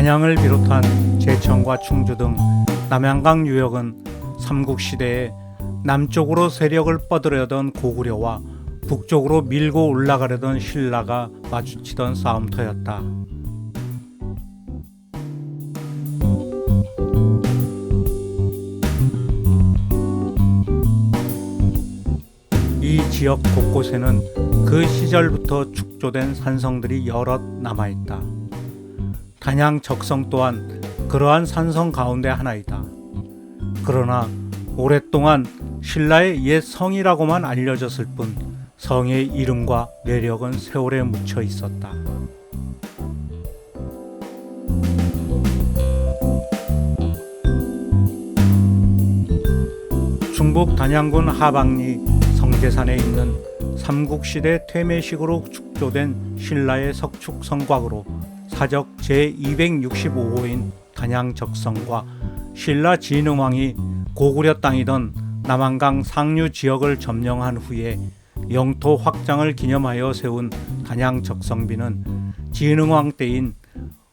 단양을 비롯한 제천과 충주 등 남양강 유역은 삼국시대에 남쪽으로 세력을 뻗으려던 고구려와 북쪽으로 밀고 올라가려던 신라가 마주치던 싸움터였다. 이 지역 곳곳에는 그 시절부터 축조된 산성들이 여럿 남아있다. 단양 적성 또한 그러한 산성 가운데 하나이다. 그러나 오랫동안 신라의 옛 성이라고만 알려졌을 뿐 성의 이름과 내력은 세월에 묻혀 있었다. 충북 단양군 하방리 성제산에 있는 삼국시대 퇴매식으로 축조된 신라의 석축 성곽으로 사적 제265호인 단양적성과 신라 진흥왕이 고구려 땅이던 남한강 상류 지역을 점령한 후에 영토 확장을 기념하여 세운 단양적성비는 진흥왕 때인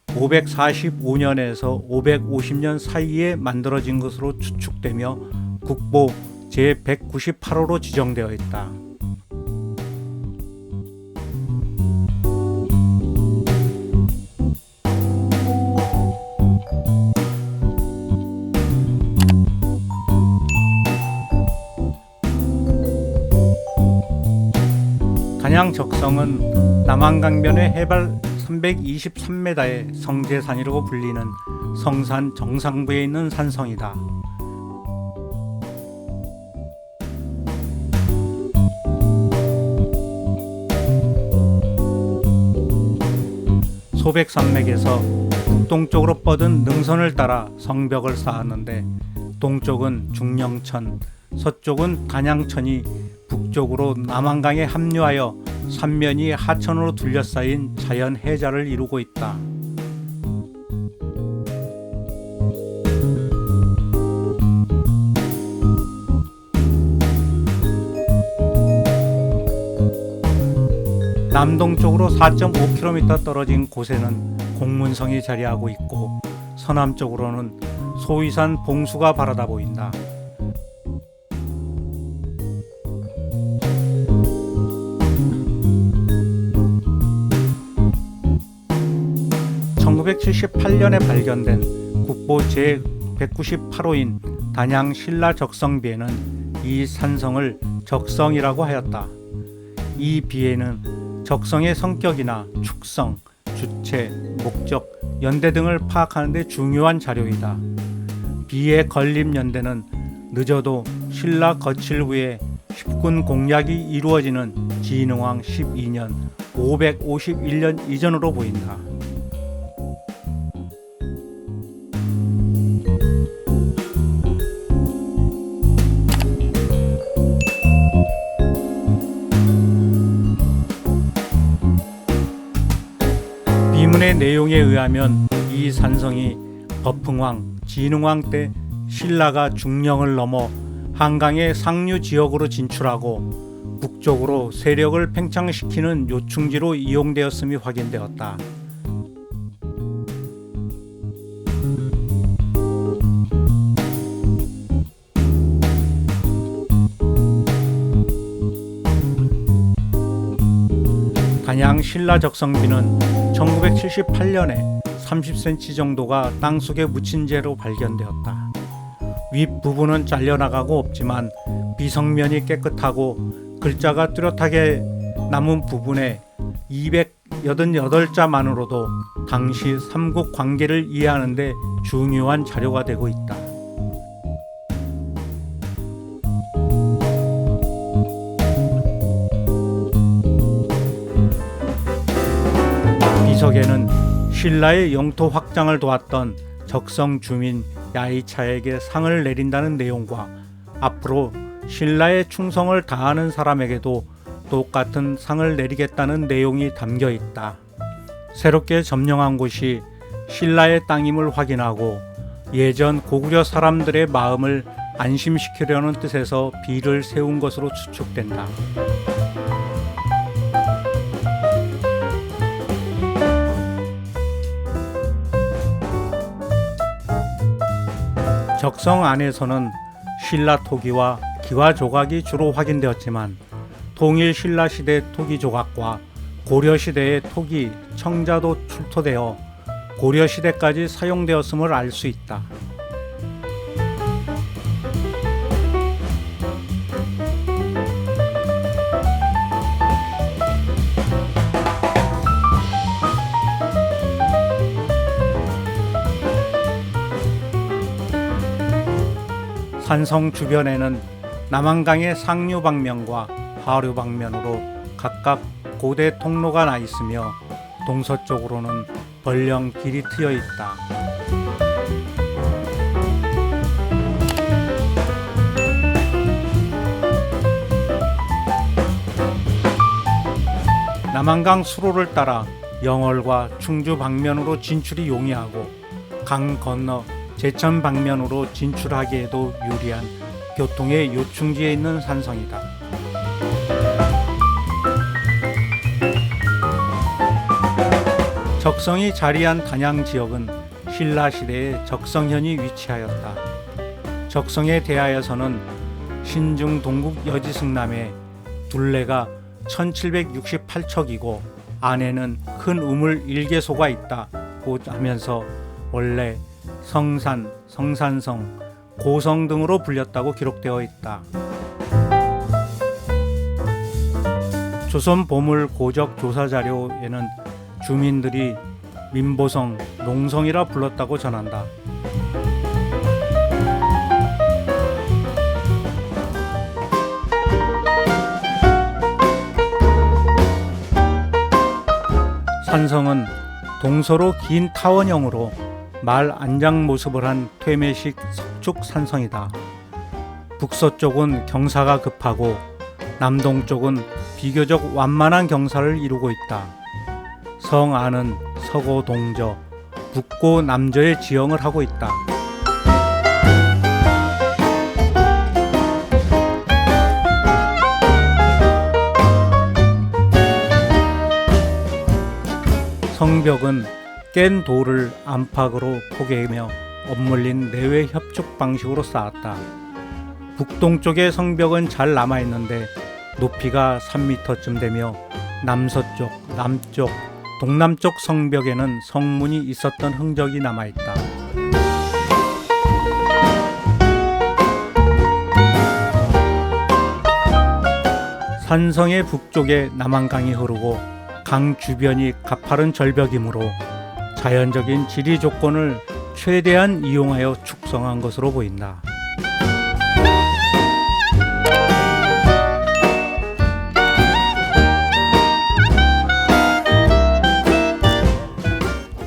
545년에서 550년 사이에 만들어진 것으로 추측되며 국보 제198호로 지정되어 있다. 단양적성은 남한강변의 해발 323m의 성제산이라고 불리는 성산 정상부에 있는 산성이다. 소백산맥에서 북동쪽으로 뻗은 능선을 따라 성벽을 쌓았는데 동쪽은 중령천, 서쪽은 단양천이 북쪽으로 남한강에 합류하여 삼면이 하천으로 둘러싸인 자연 해자를 이루고 있다. 남동쪽으로 4.5km 떨어진 곳에는 공문성이 자리하고 있고 서남쪽으로는 소위산 봉수가 바라다 보인다. (1978년에) 발견된 국보 제198호인 단양 신라 적성비에는 이 산성을 적성이라고 하였다. 이 비에는 적성의 성격이나 축성, 주체, 목적, 연대 등을 파악하는 데 중요한 자료이다. 비의 건립 연대는 늦어도 신라 거칠 후에 10군 공략이 이루어지는 진흥왕 12년 551년 이전으로 보인다. 비문의 내용에 의하면 이 산성이 법흥왕, 진흥왕 때 신라가 중령을 넘어 한강의 상류 지역으로 진출하고 북쪽으로 세력을 팽창시키는 요충지로 이용되었음이 확인되었다. 단양 신라 적성비는 1978년에 30cm 정도가 땅속에 묻힌 채로 발견되었다. 윗부분은 잘려나가고 없지만 비성면이 깨끗하고 글자가 뚜렷하게 남은 부분에 288자만으로도 당시 삼국 관계를 이해하는 데 중요한 자료가 되고 있다. 비석에는 신라의 영토 확장을 도왔던 적성 주민 야이차에게 상을 내린다는 내용과 앞으로 신라의 충성을 다하는 사람에게도 똑같은 상을 내리겠다는 내용이 담겨 있다. 새롭게 점령한 곳이 신라의 땅임을 확인하고 예전 고구려 사람들의 마음을 안심시키려는 뜻에서 비를 세운 것으로 추측된다. 적성 안에서는 신라 토기와 기와 조각이 주로 확인되었지만 통일 신라 시대 토기 조각과 고려 시대의 토기 청자도 출토되어 고려 시대까지 사용되었음을 알 수 있다. 산성 주변에는 남한강의 상류 방면과 하류 방면으로 각각 고대 통로가 나 있으며 동서쪽으로는 벌령 길이 트여 있다. 남한강 수로를 따라 영월과 충주 방면으로 진출이 용이하고 강 건너 제천 방면으로 진출하기에도 유리한 교통의 요충지에 있는 산성이다. 적성이 자리한 단양 지역은 신라 시대에 적성현이 위치하였다. 적성에 대하여서는 신중 동국 여지승남에 둘레가 1768척이고 안에는 큰 우물 1개소가 있다고 하면서 원래 성산, 성산성, 고성 등으로 불렸다고 기록되어 있다. 조선 보물 고적 조사 자료에는 주민들이 민보성, 농성이라 불렀다고 전한다. 산성은 동서로 긴 타원형으로 말 안장 모습을 한 퇴매식 석축 산성이다. 북서쪽은 경사가 급하고 남동쪽은 비교적 완만한 경사를 이루고 있다. 성 안은 서고 동저, 북고 남저의 지형을 하고 있다. 성벽은 깬 돌을 안팎으로 포개며 엇물린 내외 협축 방식으로 쌓았다. 북동쪽의 성벽은 잘 남아있는데 높이가 3m쯤 되며 남서쪽, 남쪽, 동남쪽 성벽에는 성문이 있었던 흔적이 남아있다. 산성의 북쪽에 남한강이 흐르고 강 주변이 가파른 절벽이므로 자연적인 지리 조건을 최대한 이용하여 축성한 것으로 보인다.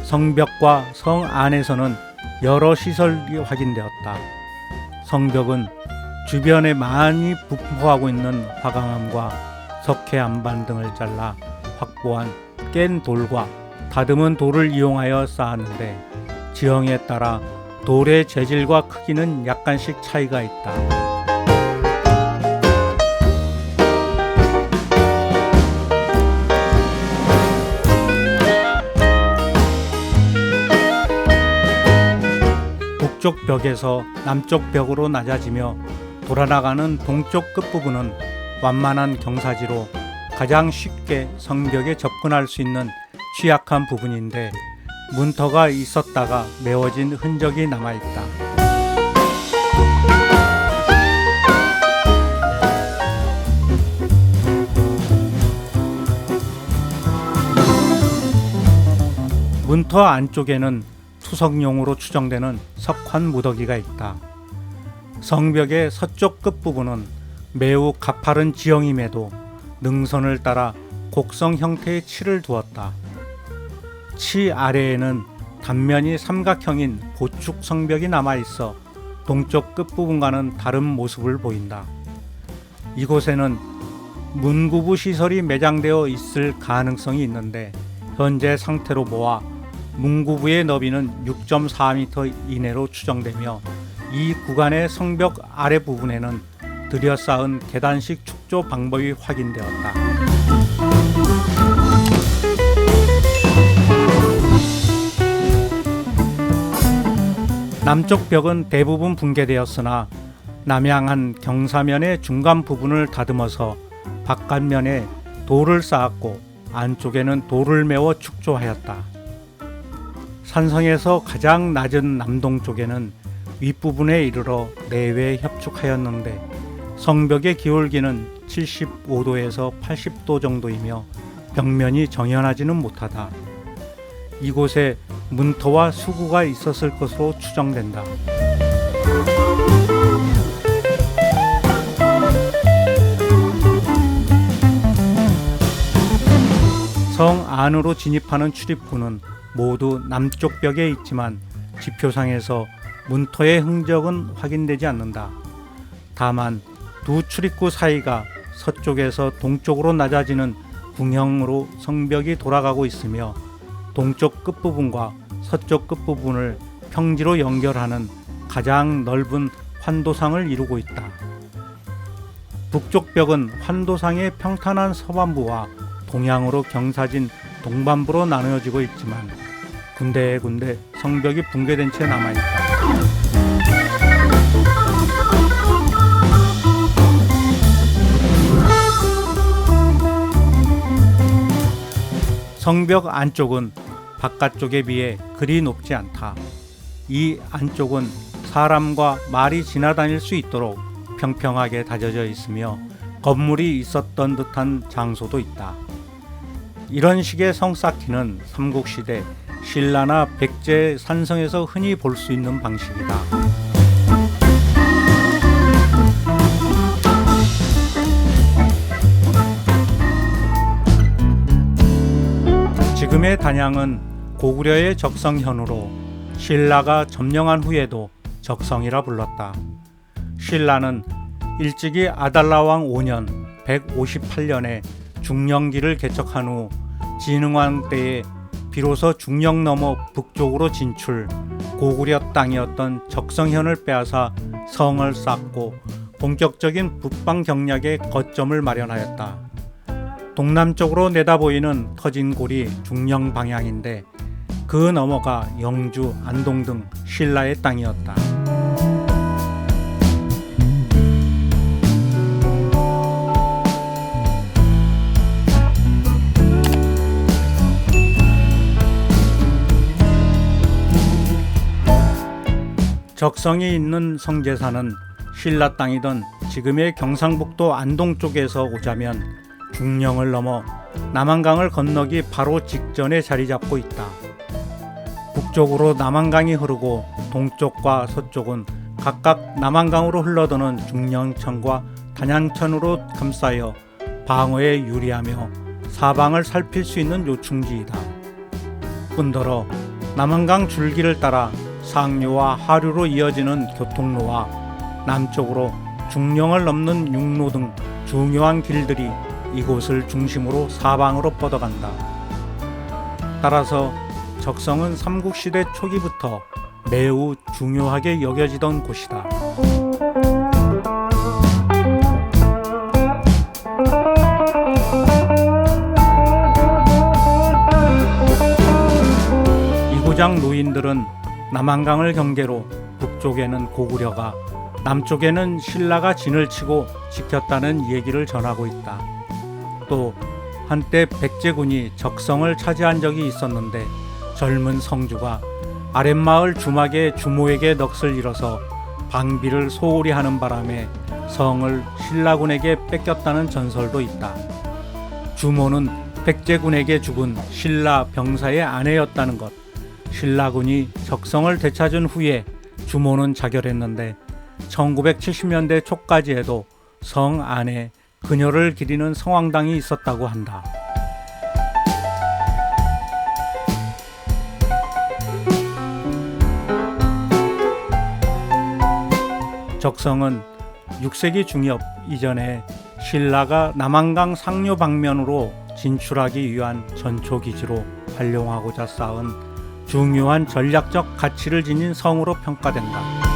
성벽과 성 안에서는 여러 시설이 확인되었다. 성벽은 주변에 많이 분포하고 있는 화강암과 석회 암반 등을 잘라 확보한 깬 돌과 다듬은 돌을 이용하여 쌓았는데 지형에 따라 돌의 재질과 크기는 약간씩 차이가 있다. 북쪽 벽에서 남쪽 벽으로 낮아지며 돌아나가는 동쪽 끝부분은 완만한 경사지로 가장 쉽게 성벽에 접근할 수 있는 취약한 부분인데 문터가 있었다가 메워진 흔적이 남아있다. 문터 안쪽에는 투석용으로 추정되는 석환 무더기가 있다. 성벽의 서쪽 끝부분은 매우 가파른 지형임에도 능선을 따라 곡성 형태의 치를 두었다. 치 아래에는 단면이 삼각형인 보축 성벽이 남아있어 동쪽 끝부분과는 다른 모습을 보인다. 이곳에는 문구부 시설이 매장되어 있을 가능성이 있는데 현재 상태로 보아 문구부의 너비는 6.4m 이내로 추정되며 이 구간의 성벽 아래 부분에는 들여쌓은 계단식 축조 방법이 확인되었다. 남쪽 벽은 대부분 붕괴되었으나 남향한 경사면의 중간 부분을 다듬어서 바깥면에 돌을 쌓았고 안쪽에는 돌을 메워 축조하였다. 산성에서 가장 낮은 남동쪽에는 윗부분에 이르러 내외 협축하였는데 성벽의 기울기는 75도에서 80도 정도이며 벽면이 정연하지는 못하다. 이곳에 문터와 수구가 있었을 것으로 추정된다. 성 안으로 진입하는 출입구는 모두 남쪽 벽에 있지만 지표상에서 문터의 흔적은 확인되지 않는다. 다만 두 출입구 사이가 서쪽에서 동쪽으로 낮아지는 궁형으로 성벽이 돌아가고 있으며 동쪽 끝부분과 서쪽 끝부분을 평지로 연결하는 가장 넓은 환도상을 이루고 있다. 북쪽 벽은 환도상의 평탄한 서반부와 동양으로 경사진 동반부로 나누어지고 있지만 군데군데 성벽이 붕괴된 채 남아있다. 성벽 안쪽은 바깥쪽에 비해 그리 높지 않다. 이 안쪽은 사람과 말이 지나다닐 수 있도록 평평하게 다져져 있으며 건물이 있었던 듯한 장소도 있다. 이런 식의 성쌓기는 삼국시대 신라나 백제 산성에서 흔히 볼 수 있는 방식이다. 지금의 단양은 고구려의 적성현으로 신라가 점령한 후에도 적성이라 불렀다. 신라는 일찍이 아달라왕 5년 158년에 중령기를 개척한 후 진흥왕 때에 비로소 중령 넘어 북쪽으로 진출, 고구려 땅이었던 적성현을 빼앗아 성을 쌓고 본격적인 북방 경략의 거점을 마련하였다. 동남쪽으로 내다보이는 터진 골이 중령 방향인데 그 너머가 영주, 안동 등 신라의 땅이었다. 적성이 있는 성제산은 신라 땅이던 지금의 경상북도 안동 쪽에서 오자면 중령을 넘어 남한강을 건너기 바로 직전에 자리 잡고 있다. 북쪽으로 남한강이 흐르고 동쪽과 서쪽은 각각 남한강으로 흘러드는 중령천과 단양천으로 감싸여 방어에 유리하며 사방을 살필 수 있는 요충지이다. 뿐더러 남한강 줄기를 따라 상류와 하류로 이어지는 교통로와 남쪽으로 중령을 넘는 육로 등 중요한 길들이 이곳을 중심으로 사방으로 뻗어간다. 따라서 적성은 삼국시대 초기부터 매우 중요하게 여겨지던 곳이다. 이구장 노인들은 남한강을 경계로 북쪽에는 고구려가 남쪽에는 신라가 진을 치고 지켰다는 얘기를 전하고 있다. 또 한때 백제군이 적성을 차지한 적이 있었는데 젊은 성주가 아랫마을 주막의 주모에게 넋을 잃어서 방비를 소홀히 하는 바람에 성을 신라군에게 뺏겼다는 전설도 있다. 주모는 백제군에게 죽은 신라 병사의 아내였다는 것. 신라군이 적성을 되찾은 후에 주모는 자결했는데 1970년대 초까지에도 성 안에 그녀를 기리는 성황당이 있었다고 한다. 적성은 6세기 중엽 이전에 신라가 남한강 상류 방면으로 진출하기 위한 전초기지로 활용하고자 쌓은 중요한 전략적 가치를 지닌 성으로 평가된다.